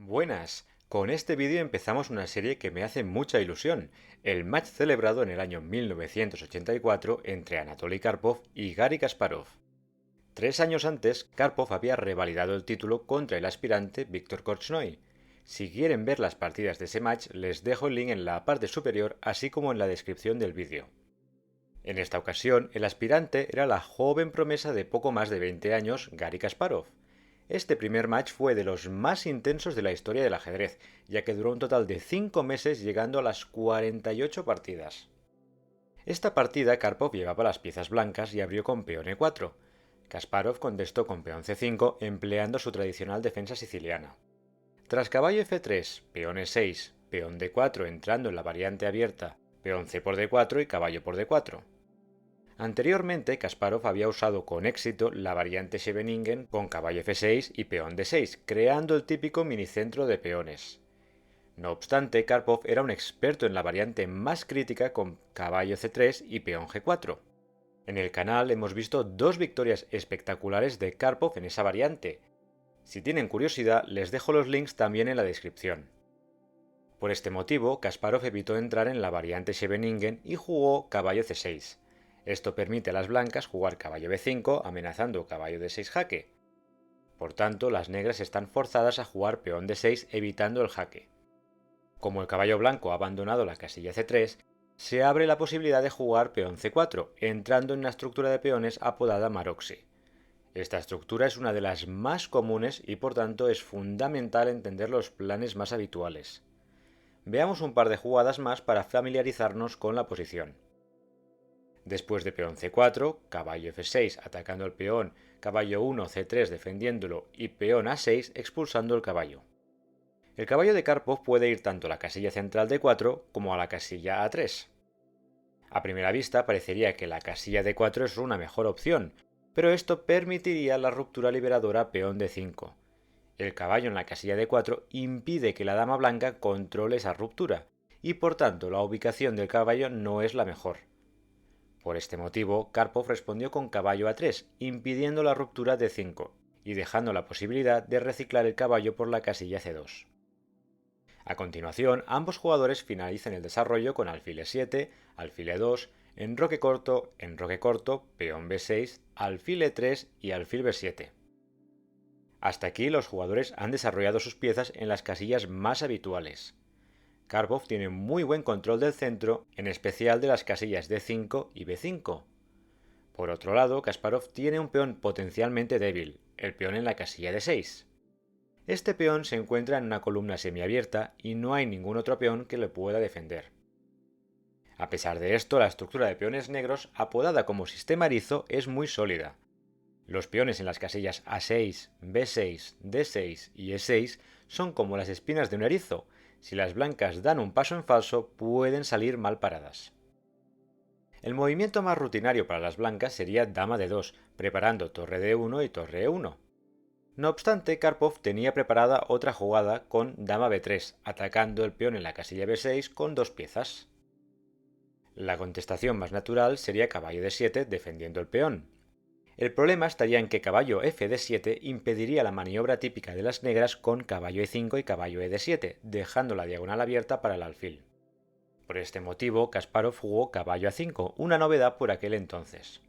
Buenas, con este vídeo empezamos una serie que me hace mucha ilusión, el match celebrado en el año 1984 entre Anatoly Karpov y Garry Kasparov. 3 años antes, Karpov había revalidado el título contra el aspirante Viktor Korchnoi. Si quieren ver las partidas de ese match, les dejo el link en la parte superior, así como en la descripción del vídeo. En esta ocasión, el aspirante era la joven promesa de poco más de 20 años, Garry Kasparov. Este primer match fue de los más intensos de la historia del ajedrez, ya que duró un total de 5 meses llegando a las 48 partidas. Esta partida Karpov llevaba las piezas blancas y abrió con peón e4. Kasparov contestó con peón c5 empleando su tradicional defensa siciliana. Tras caballo f3, peón e6, peón d4 entrando en la variante abierta, peón c por d4 y caballo por d4. Anteriormente, Kasparov había usado con éxito la variante Scheveningen con caballo f6 y peón d6, creando el típico minicentro de peones. No obstante, Karpov era un experto en la variante más crítica con caballo c3 y peón g4. En el canal hemos visto 2 victorias espectaculares de Karpov en esa variante. Si tienen curiosidad, les dejo los links también en la descripción. Por este motivo, Kasparov evitó entrar en la variante Scheveningen y jugó caballo c6. Esto permite a las blancas jugar caballo b5 amenazando caballo d6 jaque. Por tanto, las negras están forzadas a jugar peón d6 evitando el jaque. Como el caballo blanco ha abandonado la casilla c3, se abre la posibilidad de jugar peón c4, entrando en una estructura de peones apodada Maroczy. Esta estructura es una de las más comunes y por tanto es fundamental entender los planes más habituales. Veamos un par de jugadas más para familiarizarnos con la posición. Después de peón c4, caballo f6 atacando al peón, caballo 1 c3 defendiéndolo y peón a6 expulsando el caballo. El caballo de Karpov puede ir tanto a la casilla central d4 como a la casilla a3. A primera vista parecería que la casilla d4 es una mejor opción, pero esto permitiría la ruptura liberadora peón d5. El caballo en la casilla d4 impide que la dama blanca controle esa ruptura, y por tanto la ubicación del caballo no es la mejor. Por este motivo, Karpov respondió con caballo a3, impidiendo la ruptura de 5 y dejando la posibilidad de reciclar el caballo por la casilla c2. A continuación, ambos jugadores finalizan el desarrollo con alfil e7, alfil e2, enroque corto, peón b6, alfil e3 y alfil b7. Hasta aquí los jugadores han desarrollado sus piezas en las casillas más habituales. Karpov tiene muy buen control del centro, en especial de las casillas d5 y b5. Por otro lado, Kasparov tiene un peón potencialmente débil, el peón en la casilla d6. Este peón se encuentra en una columna semiabierta y no hay ningún otro peón que le pueda defender. A pesar de esto, la estructura de peones negros, apodada como sistema erizo, es muy sólida. Los peones en las casillas a6, b6, d6 y e6 son como las espinas de un erizo. Si las blancas dan un paso en falso, pueden salir mal paradas. El movimiento más rutinario para las blancas sería dama d2, preparando torre d1 y torre e1. No obstante, Karpov tenía preparada otra jugada con dama b3, atacando el peón en la casilla b6 con 2 piezas. La contestación más natural sería caballo d7 defendiendo el peón. El problema estaría en que caballo fd7 impediría la maniobra típica de las negras con caballo e5 y caballo ed7, dejando la diagonal abierta para el alfil. Por este motivo, Kasparov jugó caballo a5, una novedad por aquel entonces.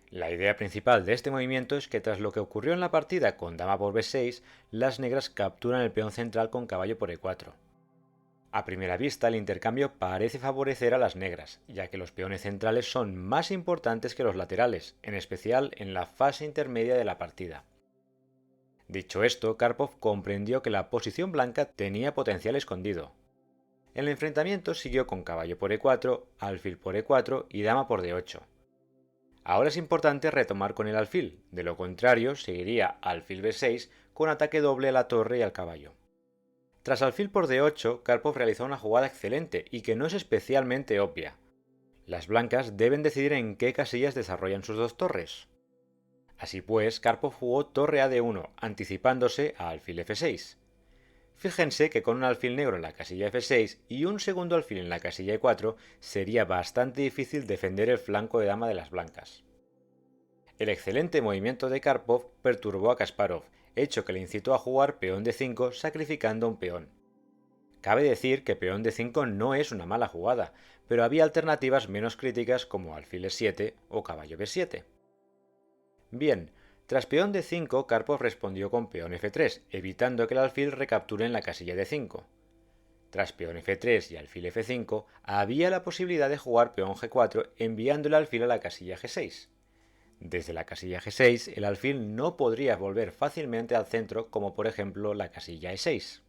La idea principal de este movimiento es que tras lo que ocurrió en la partida con dama por b6, las negras capturan el peón central con caballo por e4. A primera vista, el intercambio parece favorecer a las negras, ya que los peones centrales son más importantes que los laterales, en especial en la fase intermedia de la partida. Dicho esto, Karpov comprendió que la posición blanca tenía potencial escondido. El enfrentamiento siguió con caballo por e4, alfil por e4 y dama por d8. Ahora es importante retomar con el alfil, de lo contrario seguiría alfil b6 con ataque doble a la torre y al caballo. Tras alfil por d8, Karpov realizó una jugada excelente y que no es especialmente obvia. Las blancas deben decidir en qué casillas desarrollan sus 2 torres. Así pues, Karpov jugó torre a d1, anticipándose a alfil f6. Fíjense que con un alfil negro en la casilla f6 y un segundo alfil en la casilla e4 sería bastante difícil defender el flanco de dama de las blancas. El excelente movimiento de Karpov perturbó a Kasparov, hecho que le incitó a jugar peón d5 sacrificando un peón. Cabe decir que peón d5 no es una mala jugada, pero había alternativas menos críticas como alfil e7 o caballo b7. Bien, tras peón d5, Karpov respondió con peón f3, evitando que el alfil recapture en la casilla d5. Tras peón f3 y alfil f5, había la posibilidad de jugar peón g4 enviando el alfil a la casilla g6. Desde la casilla g6, el alfil no podría volver fácilmente al centro como por ejemplo la casilla e6.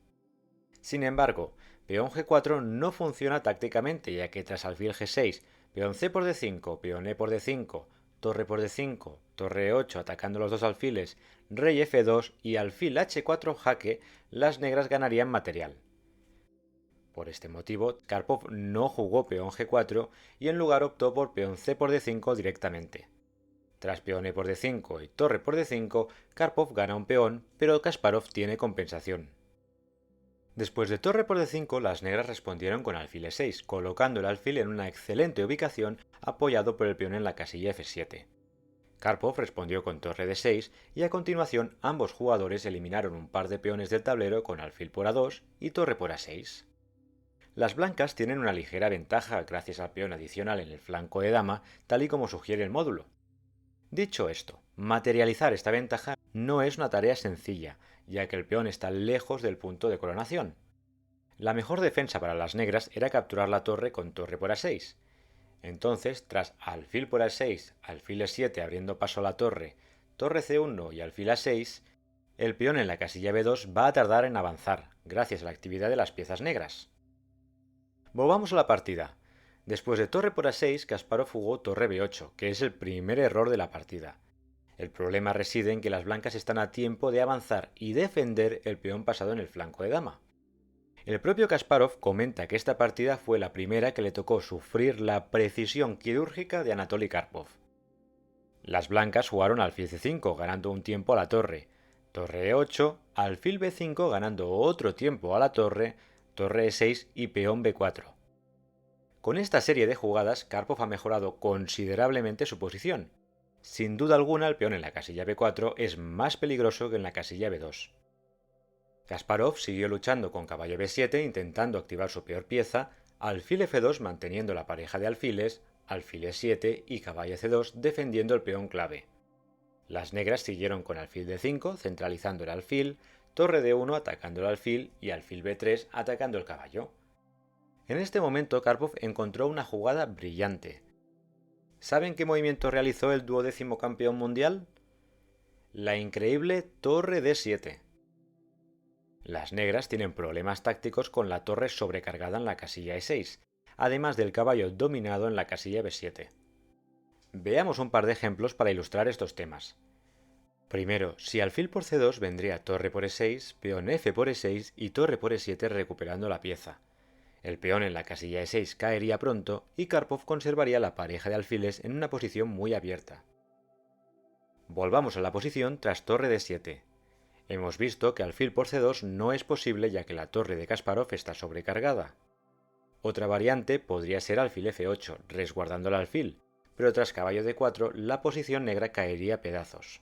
Sin embargo, peón g4 no funciona tácticamente ya que tras alfil g6, peón c por d5, peón e por d5, torre por d5, torre e8 atacando los dos alfiles, rey f2 y alfil h4 jaque, las negras ganarían material. Por este motivo, Karpov no jugó peón g4 y en lugar optó por peón c por d5 directamente. Tras peón e por d5 y torre por d5, Karpov gana un peón, pero Kasparov tiene compensación. Después de torre por d5, las negras respondieron con alfil e6, colocando el alfil en una excelente ubicación apoyado por el peón en la casilla f7. Karpov respondió con torre d6 y a continuación ambos jugadores eliminaron un par de peones del tablero con alfil por a2 y torre por a6. Las blancas tienen una ligera ventaja gracias al peón adicional en el flanco de dama, tal y como sugiere el módulo. Dicho esto, materializar esta ventaja no es una tarea sencilla, ya que el peón está lejos del punto de coronación. La mejor defensa para las negras era capturar la torre con torre por a6. Entonces, tras alfil por a6, alfil e7 abriendo paso a la torre, torre c1 y alfil a6, el peón en la casilla b2 va a tardar en avanzar, gracias a la actividad de las piezas negras. Volvamos a la partida. Después de torre por a6, Kasparov jugó torre b8, que es el primer error de la partida. El problema reside en que las blancas están a tiempo de avanzar y defender el peón pasado en el flanco de dama. El propio Kasparov comenta que esta partida fue la primera que le tocó sufrir la precisión quirúrgica de Anatoly Karpov. Las blancas jugaron alfil c5 ganando un tiempo a la torre, torre e8, alfil b5 ganando otro tiempo a la torre e6 y peón b4. Con esta serie de jugadas, Karpov ha mejorado considerablemente su posición. Sin duda alguna, el peón en la casilla b4 es más peligroso que en la casilla b2. Kasparov siguió luchando con caballo b7 intentando activar su peor pieza, alfil f2 manteniendo la pareja de alfiles, alfil e7 y caballo c2 defendiendo el peón clave. Las negras siguieron con alfil d5 centralizando el alfil, torre d1 atacando el alfil y alfil b3 atacando el caballo. En este momento Karpov encontró una jugada brillante. ¿Saben qué movimiento realizó el 12º campeón mundial? La increíble torre d7. Las negras tienen problemas tácticos con la torre sobrecargada en la casilla e6, además del caballo dominado en la casilla b7. Veamos un par de ejemplos para ilustrar estos temas. Primero, si alfil por c2 vendría torre por e6, peón f por e6 y torre por e7 recuperando la pieza. El peón en la casilla e6 caería pronto y Karpov conservaría la pareja de alfiles en una posición muy abierta. Volvamos a la posición tras torre d7. Hemos visto que alfil por c2 no es posible ya que la torre de Kasparov está sobrecargada. Otra variante podría ser alfil f8, resguardando el alfil, pero tras caballo d4 la posición negra caería a pedazos.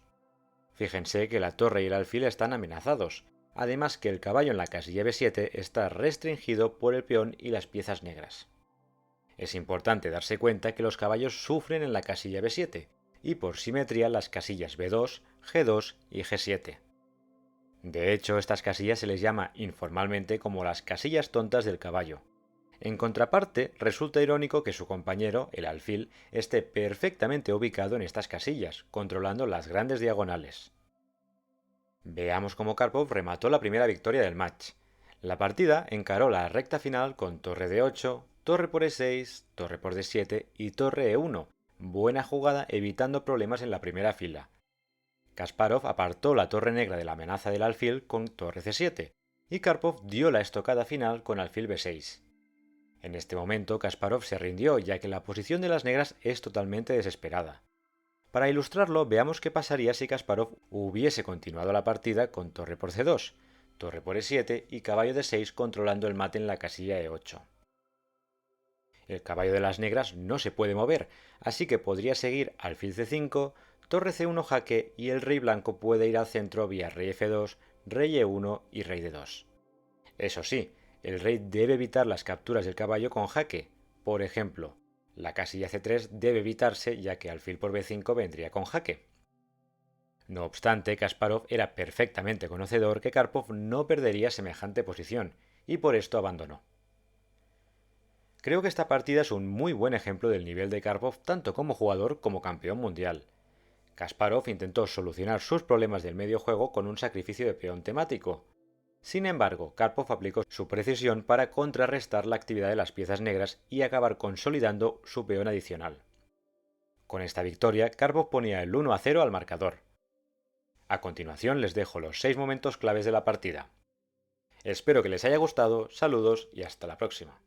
Fíjense que la torre y el alfil están amenazados, además que el caballo en la casilla b7 está restringido por el peón y las piezas negras. Es importante darse cuenta que los caballos sufren en la casilla b7 y por simetría las casillas b2, g2 y g7. De hecho, estas casillas se les llama informalmente como las casillas tontas del caballo. En contraparte, resulta irónico que su compañero, el alfil, esté perfectamente ubicado en estas casillas, controlando las grandes diagonales. Veamos cómo Karpov remató la primera victoria del match. La partida encaró la recta final con torre d8, torre por e6, torre por d7 y torre e1, buena jugada evitando problemas en la primera fila. Kasparov apartó la torre negra de la amenaza del alfil con torre c7, y Karpov dio la estocada final con alfil b6. En este momento Kasparov se rindió ya que la posición de las negras es totalmente desesperada. Para ilustrarlo, veamos qué pasaría si Kasparov hubiese continuado la partida con torre por c2, torre por e7 y caballo d6 controlando el mate en la casilla e8. El caballo de las negras no se puede mover, así que podría seguir alfil c5, torre C1 jaque y el rey blanco puede ir al centro vía rey F2, rey E1 y rey D2. Eso sí, el rey debe evitar las capturas del caballo con jaque. Por ejemplo, la casilla C3 debe evitarse ya que alfil por B5 vendría con jaque. No obstante, Kasparov era perfectamente conocedor que Karpov no perdería semejante posición, y por esto abandonó. Creo que esta partida es un muy buen ejemplo del nivel de Karpov tanto como jugador como campeón mundial. Kasparov intentó solucionar sus problemas del medio juego con un sacrificio de peón temático. Sin embargo, Karpov aplicó su precisión para contrarrestar la actividad de las piezas negras y acabar consolidando su peón adicional. Con esta victoria, Karpov ponía el 1-0 al marcador. A continuación les dejo los 6 momentos claves de la partida. Espero que les haya gustado, saludos y hasta la próxima.